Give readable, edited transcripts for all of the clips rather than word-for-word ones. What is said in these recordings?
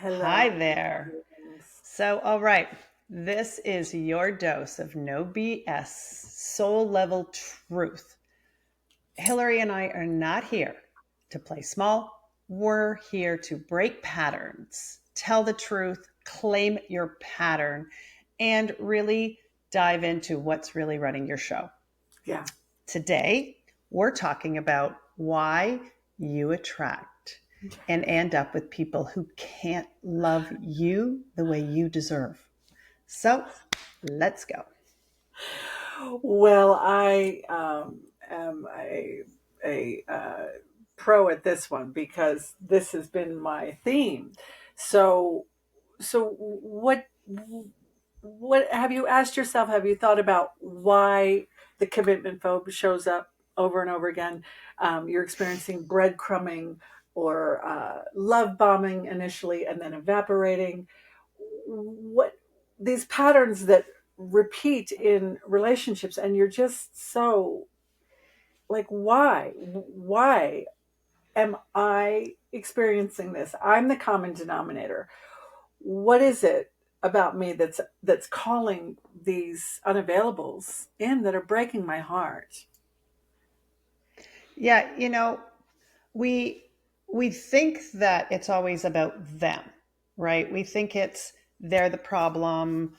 Hi Hello. there. So, all right, this is your dose of no BS, soul level truth. Hillary and I are not here to play small. We're here to break patterns, tell the truth, claim your pattern, and really dive into what's really running your show. Yeah. Today, we're talking about why you attract and end up with people who can't love you the way you deserve. So, let's go. Well, I am a pro at this one because this has been my theme. So, so what have you asked yourself? Have you thought about why the commitment phobe shows up over and over again? You're experiencing breadcrumbing or love bombing initially and then evaporating. What these patterns that repeat in relationships, and you're just so like, why am I experiencing this? I'm the common denominator. What is it about me that's calling these unavailables in that are breaking my heart? Yeah, we we think that it's always about them, right? We think it's they're the problem,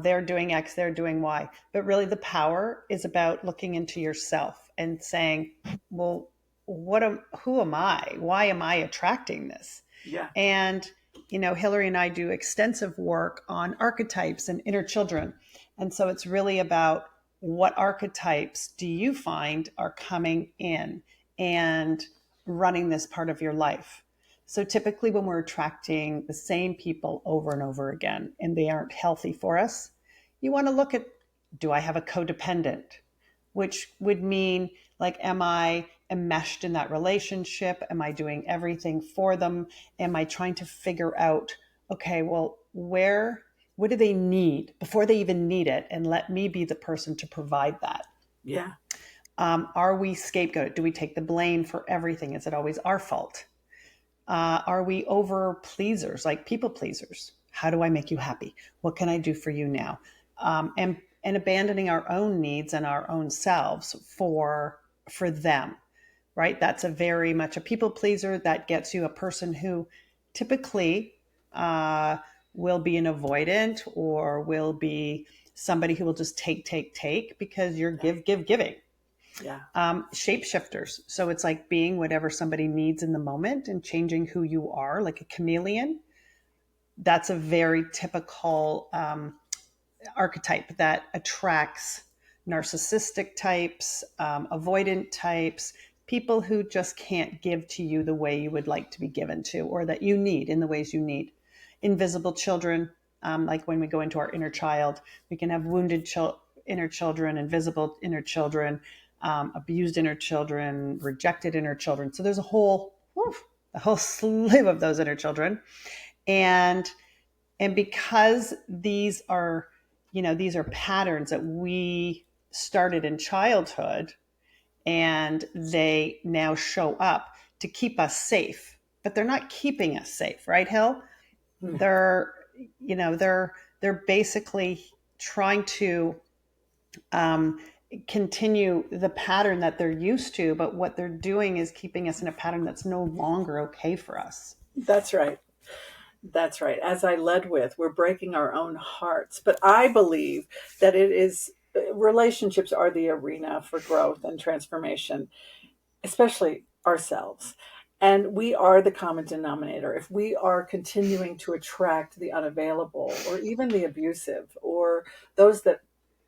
they're doing X, they're doing Y, but really the power is about looking into yourself and saying, "Well, who am I? Why am I attracting this?" Yeah. And Hillary and I do extensive work on archetypes and inner children, and so it's really about what archetypes do you find are coming in and running this part of your life. So typically, when we're attracting the same people over and over again and they aren't healthy for us, you want to look at, do I have a codependent? Which would mean, like, am I enmeshed in that relationship? Am I doing everything for them? Am I trying to figure out, okay, well, what do they need before they even need it? And let me be the person to provide that. Yeah. Are we scapegoated? Do we take the blame for everything? Is it always our fault? Are we over pleasers, like people pleasers? How do I make you happy? What can I do for you now? And abandoning our own needs and our own selves for them, right? That's a very much a people pleaser. That gets you a person who typically uh, will be an avoidant or will be somebody who will just take because you're giving. Yeah. Shapeshifters. So it's like being whatever somebody needs in the moment and changing who you are, like a chameleon. That's a very typical archetype that attracts narcissistic types, avoidant types, people who just can't give to you the way you would like to be given to or that you need in the ways you need. Invisible children, like when we go into our inner child, we can have inner children, invisible inner children, abused inner children, rejected inner children. So there's a whole slew of those inner children. And because these are patterns that we started in childhood and they now show up to keep us safe, but they're not keeping us safe, right, Hill? They're, they're basically trying to um, continue the pattern that they're used to, but what they're doing is keeping us in a pattern that's no longer okay for us. That's right. That's right. As I led with, we're breaking our own hearts. But I believe that it is relationships are the arena for growth and transformation, especially ourselves. And we are the common denominator. If we are continuing to attract the unavailable or even the abusive or those that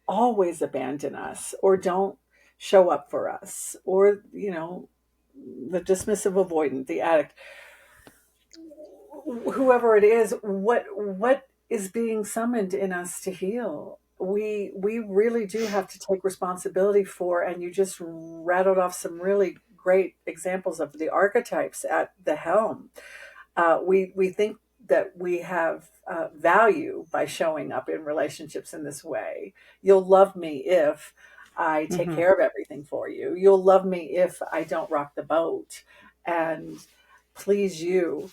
always abandon us or don't show up for us or, the dismissive avoidant, the addict, whoever it is, what is being summoned in us to heal? We really do have to take responsibility for, and you just rattled off some really great examples of the archetypes at the helm. We think that we have value by showing up in relationships in this way. You'll love me if I take Mm-hmm. care of everything for you. You'll love me if I don't rock the boat and please you.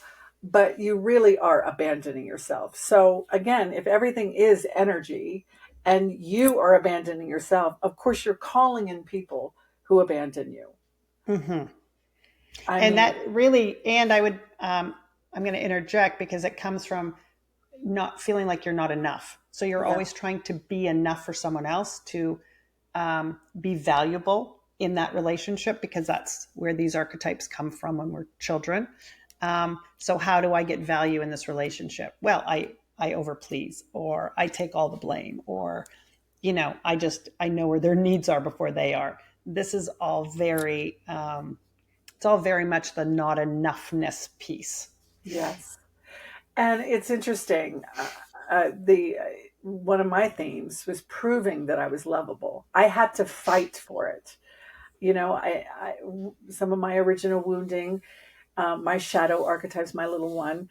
but you really are abandoning yourself. So again, if everything is energy and you are abandoning yourself, of course you're calling in people who abandon you. Hmm. I And mean, that really, and I would, I'm going to interject because it comes from not feeling like you're not enough. So you're yeah, always trying to be enough for someone else to be valuable in that relationship, because that's where these archetypes come from when we're children. So how do I get value in this relationship? Well, I overplease, or I take all the blame, or I know where their needs are before they are. This is all very it's all very much the not enoughness piece. yes. And it's interesting. The One of my themes was proving that I was lovable. I had to fight for it. You know, some of my original wounding, my shadow archetypes, my little one,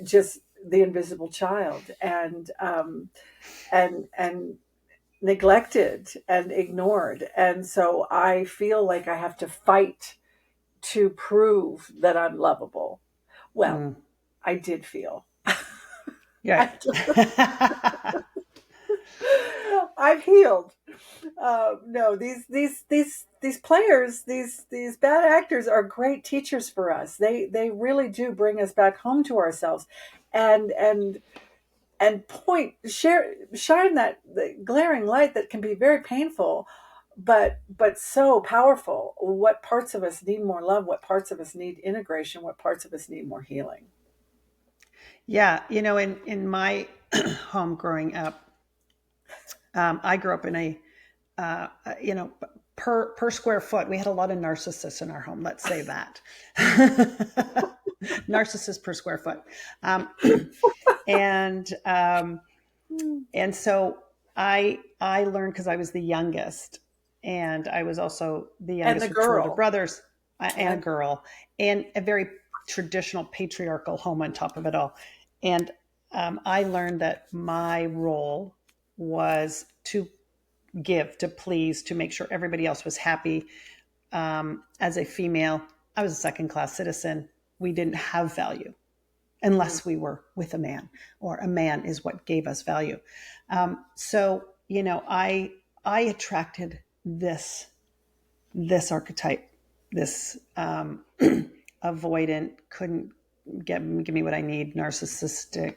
just the invisible child, and neglected and ignored. And so I feel like I have to fight to prove that I'm lovable. Well, Mm, I did feel. right. I, I've healed. No, these players, these bad actors are great teachers for us. They really do bring us back home to ourselves, and point shine that the glaring light that can be very painful, but so powerful. What parts of us need more love? What parts of us need integration? What parts of us need more healing? Yeah, in my home growing up, I grew up in a per square foot, we had a lot of narcissists in our home. Let's say that. Narcissists per square foot. Um, and and so I learned, because I was the youngest, and I was also the And the youngest with two older girl, brothers, and a and girl, and a very traditional patriarchal home on top of it all. And I learned that my role was to give, to please, to make sure everybody else was happy. As a female, I was a second class citizen. We didn't have value mm, unless we were with a man, or a man is what gave us value. So I attracted this archetype, this avoidant, couldn't give me what I need, narcissistic,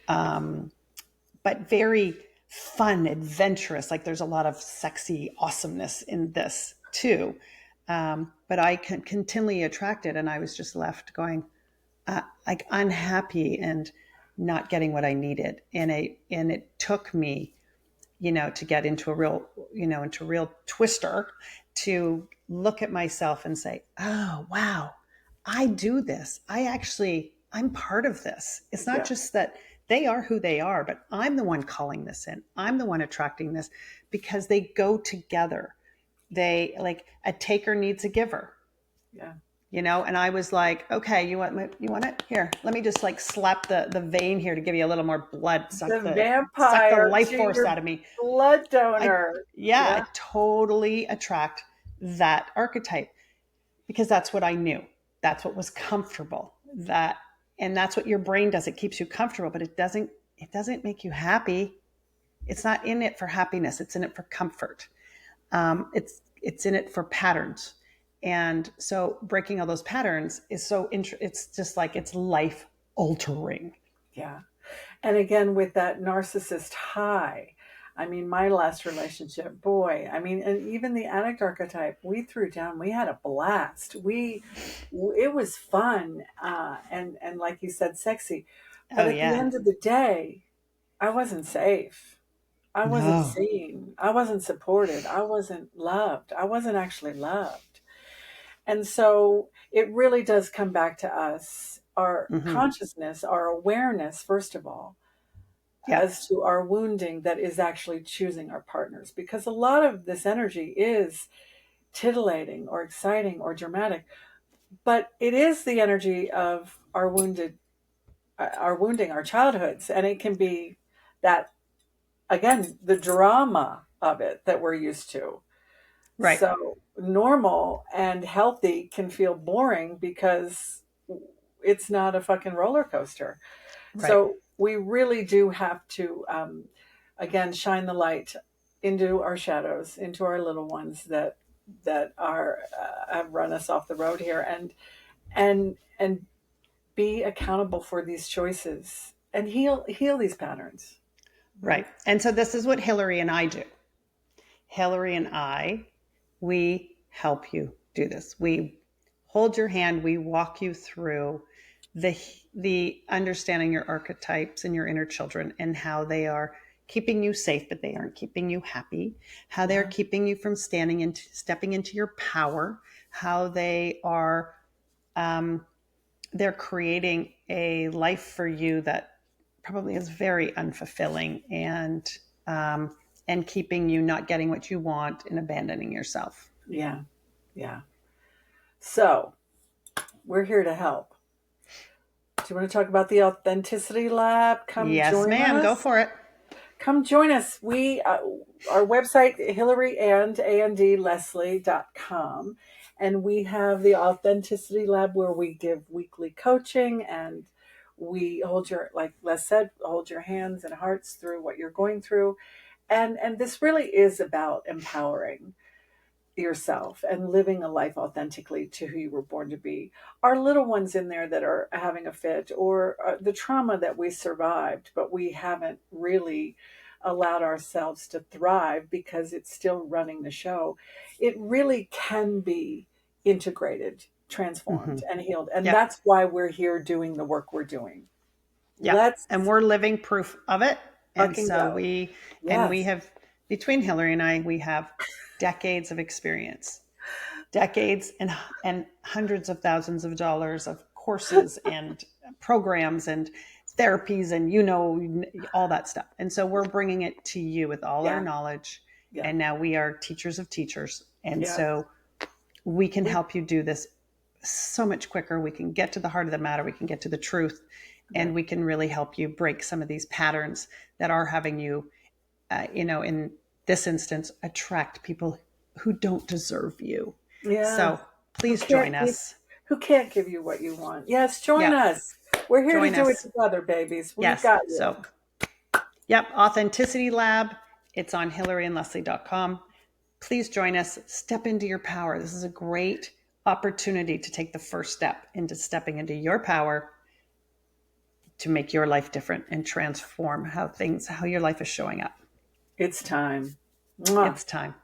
um, but very fun, adventurous. Like, there's a lot of sexy awesomeness in this too. But I continually attracted, and I was just left going, like, unhappy and not getting what I needed. And it took me, to get into a real, into a real twister, to look at myself and say, oh, wow, I do this. I'm part of this. It's not yeah, just that they are who they are, but I'm the one calling this in. I'm the one attracting this, because they go together. They, like, a taker needs a giver. yeah. And I was like, okay, you want it here, let me just, like, slap the vein here to give you a little more blood, The suck the vampire life to force your out of me. blood I donor. Yeah, I Yeah, totally attract that archetype, because that's what I knew. That's what was comfortable. And that's what your brain does. It keeps you comfortable, but it doesn't make you happy. It's not in it for happiness. It's in it for comfort. It's in it for patterns. And so breaking all those patterns is it's just like, it's life altering. yeah. And again, with that narcissist high, I mean, my last relationship, boy, I mean, and even the addict archetype, we threw down, we had a blast. It was fun, and like you said, sexy. But Oh at the yeah. end of the day, I wasn't safe. I wasn't No. seen. I wasn't supported. I wasn't loved. I wasn't actually loved. And so it really does come back to us, our Hmm. consciousness, our awareness, first of all, Yeah. as to our wounding that is actually choosing our partners. Because a lot of this energy is titillating or exciting or dramatic, but it is the energy of our wounding, our childhoods. And it can be that, again, the drama of it that we're used to. Right. So normal and healthy can feel boring because it's not a fucking roller coaster. Right. So we really do have to, again, shine the light into our shadows, into our little ones that are have run us off the road here, and be accountable for these choices and heal these patterns, Right. right? And so this is what Hillary and I do. Hillary and I, we help you do this. We hold your hand, we walk you through the the understanding your archetypes and your inner children and how they are keeping you safe, but they aren't keeping you happy, how they're Yeah, keeping you from stepping into your power, how they are they're creating a life for you that probably is very unfulfilling and keeping you not getting what you want and abandoning yourself. yeah, yeah. So we're here to help. Do you want to talk about the Authenticity Lab? Come Yes, join ma'am. Go us. for it. Come join us. We our website, hillaryandandleslie.com, and we have the Authenticity Lab where we give weekly coaching, and we hold your, like Les said, hold your hands and hearts through what you're going through. And this really is about empowering yourself and living a life authentically to who you were born to be. Our little ones in there that are having a fit, or the trauma that we survived, but we haven't really allowed ourselves to thrive because it's still running the show. It really can be integrated, Mm-hmm. transformed, and healed. And Yep. that's why we're here doing the work we're doing. Yep. Let's And we're living proof of it. And fucking so go. we Yes. have, between Hillary and I, we have decades of experience, decades and hundreds of thousands of dollars of courses and programs and therapies and all that stuff. And so we're bringing it to you with all our Yeah. knowledge. Yeah. And now we are teachers of teachers. And Yeah. so we can We, help you do this so much quicker. We can get to the heart of the matter. We can get to the truth, yeah. and we can really help you break some of these patterns that are having you, in this instance, attract people who don't deserve you. Yeah. So Who please can't join give us. who can't give you what you want? Yes, join Yep. us. We're here to Join do it us. together, babies. We've Yes. got you. So, yep. Authenticity Lab. It's on hillaryandleslie.com. Please join us. Step into your power. This is a great opportunity to take the first step into stepping into your power to make your life different and transform how your life is showing up. It's time. Mwah. It's time.